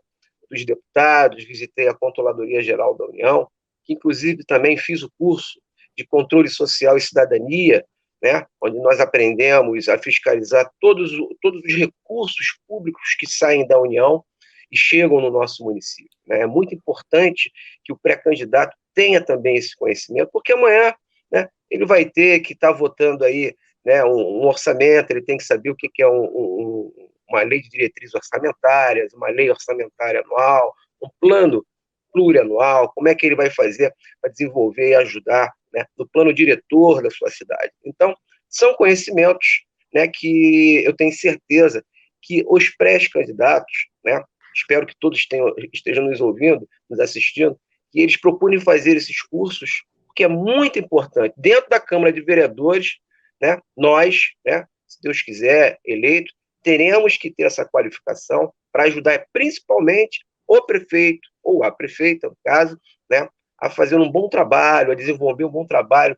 dos Deputados, visitei a Controladoria Geral da União, que inclusive também fiz o curso de Controle Social e Cidadania, né, onde nós aprendemos a fiscalizar todos os recursos públicos que saem da União e chegam no nosso município, né? É muito importante que o pré-candidato tenha também esse conhecimento, porque amanhã, né, ele vai ter que estar votando aí, né, um orçamento, ele tem que saber o que é uma lei de diretrizes orçamentárias, uma lei orçamentária anual, um plano plurianual, como é que ele vai fazer para desenvolver e ajudar, né, no plano diretor da sua cidade. Então, são conhecimentos, né, que eu tenho certeza que os pré-candidatos, né, espero que todos estejam nos ouvindo, nos assistindo, que eles procurem fazer esses cursos, porque é muito importante. Dentro da Câmara de Vereadores, né, nós, né, se Deus quiser, eleito, teremos que ter essa qualificação para ajudar principalmente o prefeito, ou a prefeita, no caso, né, a fazer um bom trabalho, a desenvolver um bom trabalho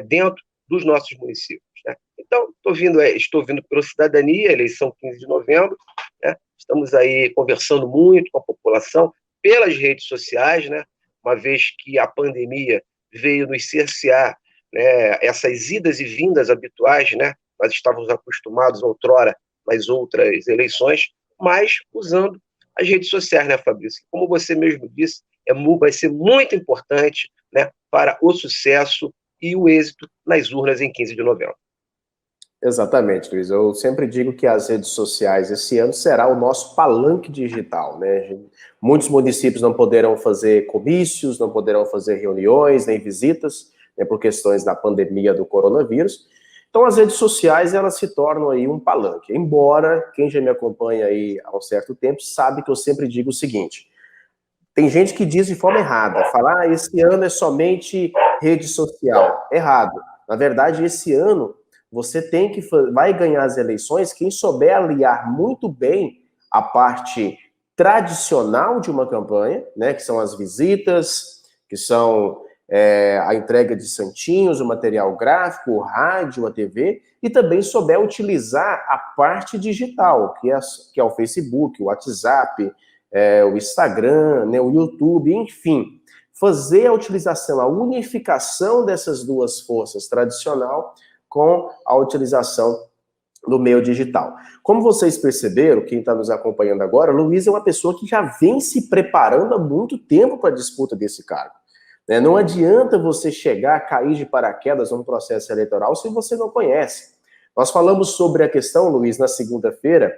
dentro dos nossos municípios, né? Então, estou vindo pela cidadania, eleição 15 de novembro, né? Estamos aí conversando muito com a população pelas redes sociais, né? Uma vez que a pandemia veio nos cercear, né, essas idas e vindas habituais, né? Nós estávamos acostumados outrora nas outras eleições, mas usando as redes sociais, né, Fabrício? Como você mesmo disse, vai ser muito importante, né, para o sucesso e o êxito nas urnas em 15 de novembro. Exatamente, Luiz. Eu sempre digo que as redes sociais esse ano será o nosso palanque digital, né? Muitos municípios não poderão fazer comícios, não poderão fazer reuniões, nem visitas, né, por questões da pandemia do coronavírus. Então as redes sociais, elas se tornam aí um palanque. Embora quem já me acompanha aí há um certo tempo sabe que eu sempre digo o seguinte: tem gente que diz de forma errada, fala, esse ano é somente rede social. Errado. Na verdade, esse ano você vai ganhar as eleições quem souber aliar muito bem a parte tradicional de uma campanha, né, que são as visitas, que são a entrega de santinhos, o material gráfico, o rádio, a TV, e também souber utilizar a parte digital, que é o Facebook, o WhatsApp, o Instagram, né, o YouTube, enfim, fazer a utilização, a unificação dessas duas forças, tradicional com a utilização no meio digital. Como vocês perceberam, quem está nos acompanhando agora, Luiz é uma pessoa que já vem se preparando há muito tempo para a disputa desse cargo. Né? Não adianta você chegar, cair de paraquedas num processo eleitoral se você não conhece. Nós falamos sobre a questão, Luiz, na segunda-feira,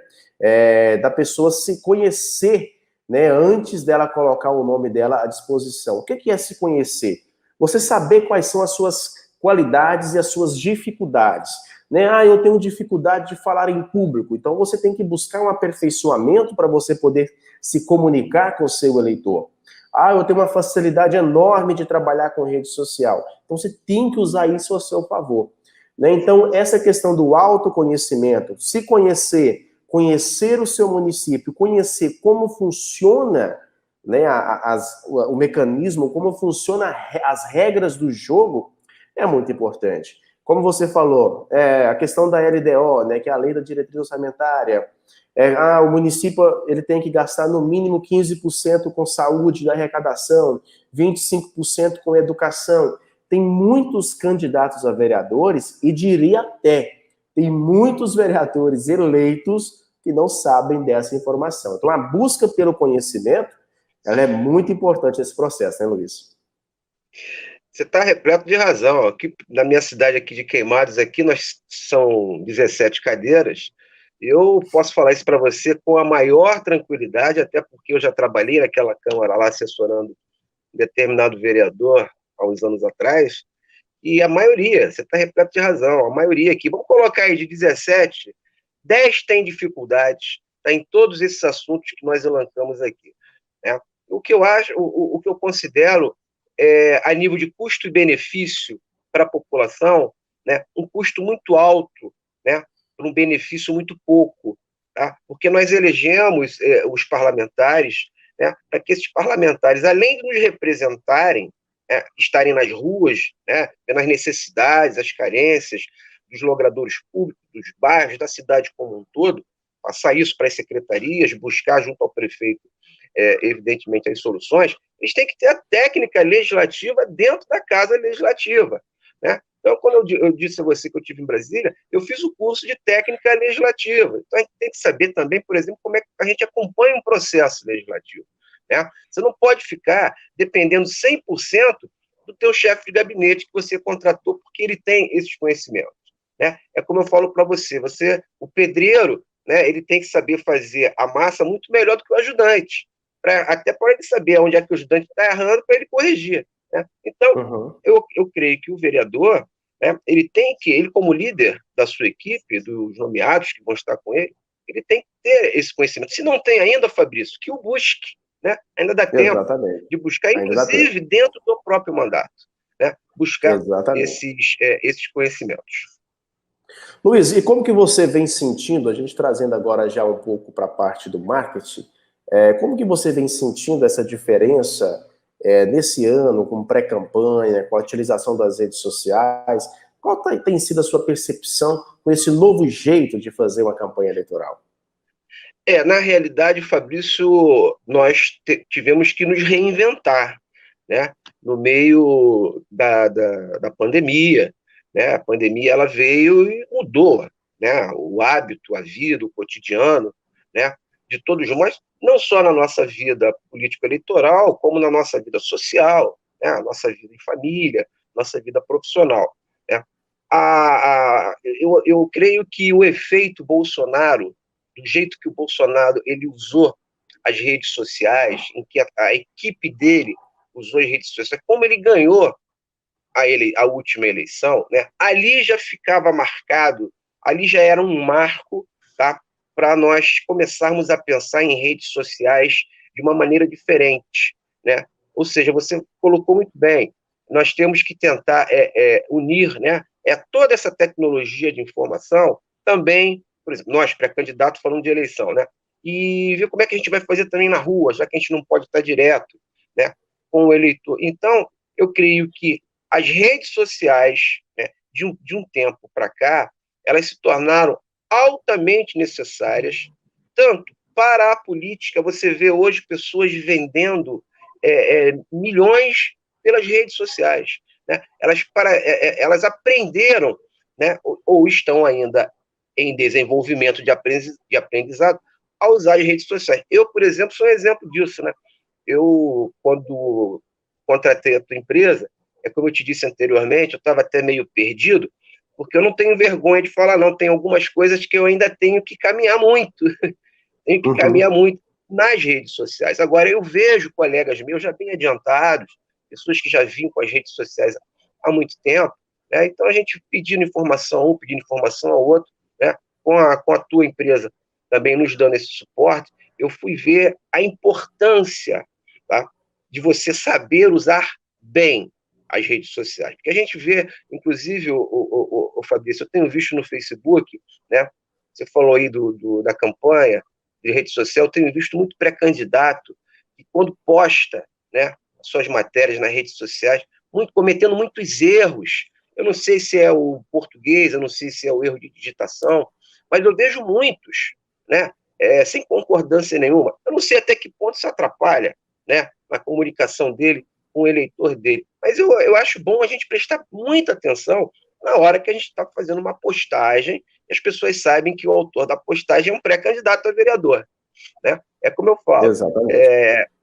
da pessoa se conhecer, né, antes dela colocar o nome dela à disposição. O que é se conhecer? Você saber quais são as suas qualidades e as suas dificuldades. Né? Eu tenho dificuldade de falar em público, então você tem que buscar um aperfeiçoamento para você poder se comunicar com o seu eleitor. Eu tenho uma facilidade enorme de trabalhar com rede social. Então você tem que usar isso a seu favor. Né? Então, essa questão do autoconhecimento, se conhecer, conhecer o seu município, conhecer como funciona, né, o mecanismo, como funciona as regras do jogo, é muito importante. Como você falou, a questão da LDO, né, que é a Lei da Diretriz Orçamentária, o município ele tem que gastar no mínimo 15% com saúde da arrecadação, 25% com educação. Tem muitos candidatos a vereadores e diria até, tem muitos vereadores eleitos que não sabem dessa informação. Então a busca pelo conhecimento, ela é muito importante nesse processo, né, Luiz? Você está repleto de razão. Aqui na minha cidade aqui de Queimados, aqui nós são 17 cadeiras. Eu posso falar isso para você com a maior tranquilidade, até porque eu já trabalhei naquela Câmara lá assessorando um determinado vereador há uns anos atrás, e a maioria, você está repleto de razão, a maioria aqui, vamos colocar aí de 17, 10 tem dificuldades, tá, em todos esses assuntos que nós elencamos aqui. Né? O que eu acho, o que eu considero a nível de custo e benefício para a população, né, um custo muito alto, né, por um benefício muito pouco, tá? Porque nós elegemos os parlamentares, né, para que esses parlamentares, além de nos representarem, estarem nas ruas, né, vendo as necessidades, as carências dos logradores públicos, dos bairros, da cidade como um todo, passar isso para as secretarias, buscar junto ao prefeito, evidentemente, as soluções, eles têm que ter a técnica legislativa dentro da Casa Legislativa. Né? Então, quando eu disse a você que eu estive em Brasília, eu fiz o curso de técnica legislativa. Então, a gente tem que saber também, por exemplo, como é que a gente acompanha um processo legislativo. Né? Você não pode ficar dependendo 100% do teu chefe de gabinete que você contratou, porque ele tem esses conhecimentos. Né? É como eu falo para você, o pedreiro, né, ele tem que saber fazer a massa muito melhor do que o ajudante, até para ele saber onde é que o ajudante está errando para ele corrigir. Né? Então, eu creio que o vereador, né, ele como líder da sua equipe, dos nomeados que vão estar com ele tem que ter esse conhecimento. Se não tem ainda, Fabrício, que o busque. Né? Ainda dá tempo de buscar, inclusive dentro do próprio mandato, né? Buscar esses conhecimentos. Luiz, e como que você vem sentindo, a gente trazendo agora já um pouco para a parte do marketing, como que você vem sentindo essa diferença nesse ano, com pré-campanha, com a utilização das redes sociais? Qual tem sido a sua percepção com esse novo jeito de fazer uma campanha eleitoral? Na realidade, Fabrício, nós tivemos que nos reinventar, né? No meio da pandemia. Né? A pandemia ela veio e mudou, né? O hábito, a vida, o cotidiano, né? De todos nós, não só na nossa vida político-eleitoral, como na nossa vida social, né? A nossa vida em família, nossa vida profissional. Né? Eu creio que o efeito Bolsonaro, do jeito que o Bolsonaro ele usou as redes sociais, em que a equipe dele usou as redes sociais, como ele ganhou a última eleição, né, ali já ficava marcado, ali já era um marco, tá, para nós começarmos a pensar em redes sociais de uma maneira diferente. Né? Ou seja, você colocou muito bem, nós temos que tentar unir, né, toda essa tecnologia de informação também, por exemplo, nós, pré-candidatos, falando de eleição, né, e ver como é que a gente vai fazer também na rua, já que a gente não pode estar direto, né, com o eleitor. Então, eu creio que as redes sociais, né, de um tempo para cá, elas se tornaram altamente necessárias, tanto para a política, você vê hoje pessoas vendendo milhões pelas redes sociais. Né? Elas aprenderam, né, ou estão ainda em desenvolvimento de aprendizado a usar as redes sociais. Eu, por exemplo, sou um exemplo disso, né? Eu, quando contratei a tua empresa, como eu te disse anteriormente, eu estava até meio perdido, porque eu não tenho vergonha de falar, não. Tem algumas coisas que eu ainda tenho que caminhar muito, tenho que caminhar Uhum. muito nas redes sociais. Agora, eu vejo colegas meus já bem adiantados, pessoas que já vinham com as redes sociais há muito tempo, né? Então a gente pedindo informação um, pedindo informação ao outro, né? Com a tua empresa também nos dando esse suporte, eu fui ver a importância, tá, de você saber usar bem as redes sociais. Porque a gente vê, inclusive, o Fabrício, eu tenho visto no Facebook, né? Você falou aí da campanha de rede social, eu tenho visto muito pré-candidato que quando posta, né, suas matérias nas redes sociais, cometendo muitos erros. Eu não sei se é o português, eu não sei se é o erro de digitação, mas eu vejo muitos, né, sem concordância nenhuma. Eu não sei até que ponto isso atrapalha, né, na comunicação dele com o eleitor dele. Mas eu acho bom a gente prestar muita atenção na hora que a gente está fazendo uma postagem e as pessoas sabem que o autor da postagem é um pré-candidato a vereador, né? É como eu falo, Exatamente.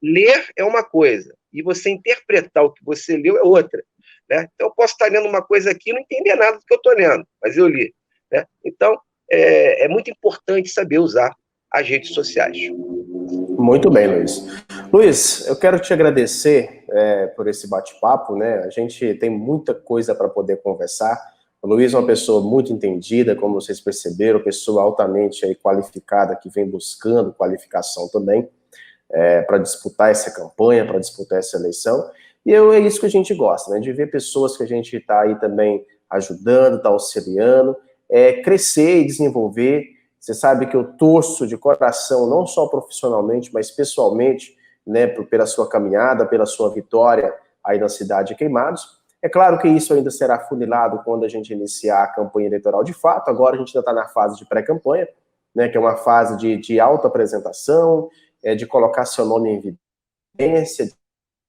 ler é uma coisa, e você interpretar o que você leu é outra, né? Então, eu posso estar lendo uma coisa aqui e não entender nada do que eu estou lendo, mas eu li, né? Então, é muito importante saber usar as redes sociais. Muito bem, Luiz. Luiz, eu quero te agradecer por esse bate-papo, né? A gente tem muita coisa para poder conversar. O Luiz é uma pessoa muito entendida, como vocês perceberam, pessoa altamente aí qualificada, que vem buscando qualificação também para disputar essa campanha, para disputar essa eleição. E é isso que a gente gosta, né? De ver pessoas que a gente está aí também ajudando, está auxiliando, crescer e desenvolver. Você sabe que eu torço de coração, não só profissionalmente, mas pessoalmente, né, pela sua caminhada, pela sua vitória aí na cidade de Queimados. É claro que isso ainda será funilado quando a gente iniciar a campanha eleitoral de fato. Agora a gente ainda está na fase de pré-campanha, né, que é uma fase de autoapresentação, de colocar seu nome em evidência,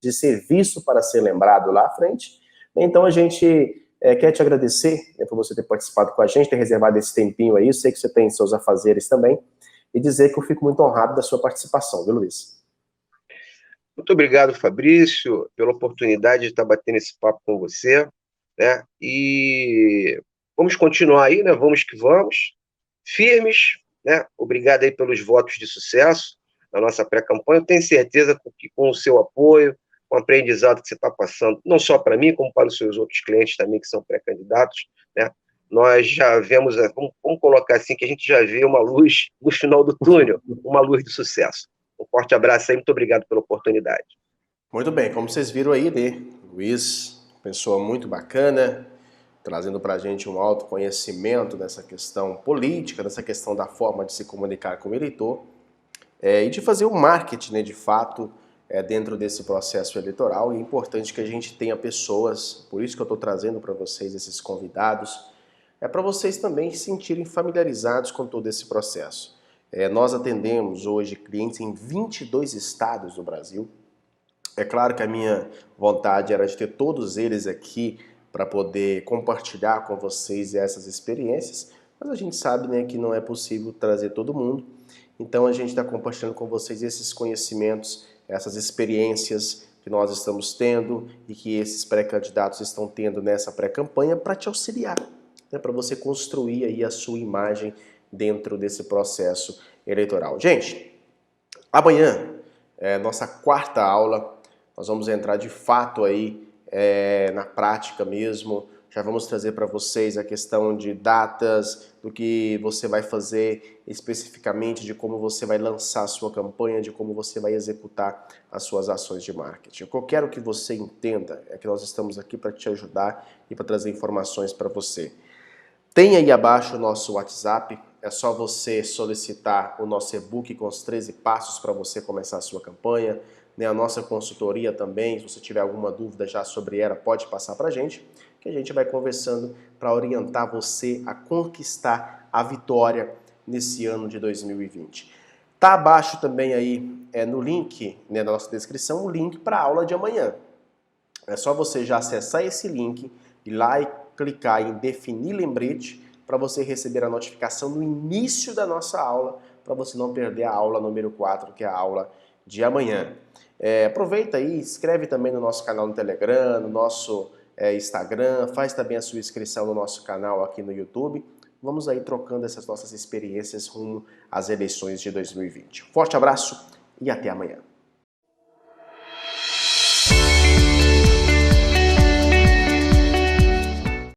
de ser visto para ser lembrado lá à frente. Então a gente quer te agradecer por você ter participado com a gente, ter reservado esse tempinho aí. Eu sei que você tem seus afazeres também, e dizer que eu fico muito honrado da sua participação, viu, Luiz? Muito obrigado, Fabrício, pela oportunidade de estar batendo esse papo com você, né? E vamos continuar aí, né? Vamos que vamos, firmes, né? Obrigado aí pelos votos de sucesso na nossa pré-campanha. Eu tenho certeza que com o seu apoio, com o aprendizado que você está passando, não só para mim, como para os seus outros clientes também que são pré-candidatos, né? Nós já vemos, vamos colocar assim, que a gente já vê uma luz no final do túnel, uma luz de sucesso. Um forte abraço aí, muito obrigado pela oportunidade. Muito bem, como vocês viram aí, né? Luiz, pessoa muito bacana, trazendo para a gente um autoconhecimento dessa questão política, dessa questão da forma de se comunicar com o eleitor, e de fazer o marketing, né, de fato, dentro desse processo eleitoral. E é importante que a gente tenha pessoas, por isso que eu estou trazendo para vocês esses convidados, para vocês também se sentirem familiarizados com todo esse processo. Nós atendemos hoje clientes em 22 estados do Brasil. É claro que a minha vontade era de ter todos eles aqui para poder compartilhar com vocês essas experiências, mas a gente sabe, né, que não é possível trazer todo mundo. Então a gente está compartilhando com vocês esses conhecimentos, essas experiências que nós estamos tendo e que esses pré-candidatos estão tendo nessa pré-campanha para te auxiliar, né, para você construir aí a sua imagem dentro desse processo eleitoral. Gente, amanhã é nossa quarta aula. Nós vamos entrar de fato aí na prática mesmo. Já vamos trazer para vocês a questão de datas, do que você vai fazer especificamente, de como você vai lançar a sua campanha, de como você vai executar as suas ações de marketing. O que eu quero que você entenda é que nós estamos aqui para te ajudar e para trazer informações para você. Tem aí abaixo o nosso WhatsApp, é só você solicitar o nosso e-book com os 13 passos para você começar a sua campanha, né? A nossa consultoria também, se você tiver alguma dúvida já sobre ela, pode passar para a gente, que a gente vai conversando para orientar você a conquistar a vitória nesse ano de 2020. Tá abaixo também aí no link, né, na nossa descrição, o link para a aula de amanhã. É só você já acessar esse link, ir lá e clicar em definir lembrete, para você receber a notificação no início da nossa aula, para você não perder a aula número 4, que é a aula de amanhã. Aproveita aí, inscreve também no nosso canal no Telegram, no nosso Instagram, faz também a sua inscrição no nosso canal aqui no YouTube. Vamos aí trocando essas nossas experiências rumo às eleições de 2020. Forte abraço e até amanhã.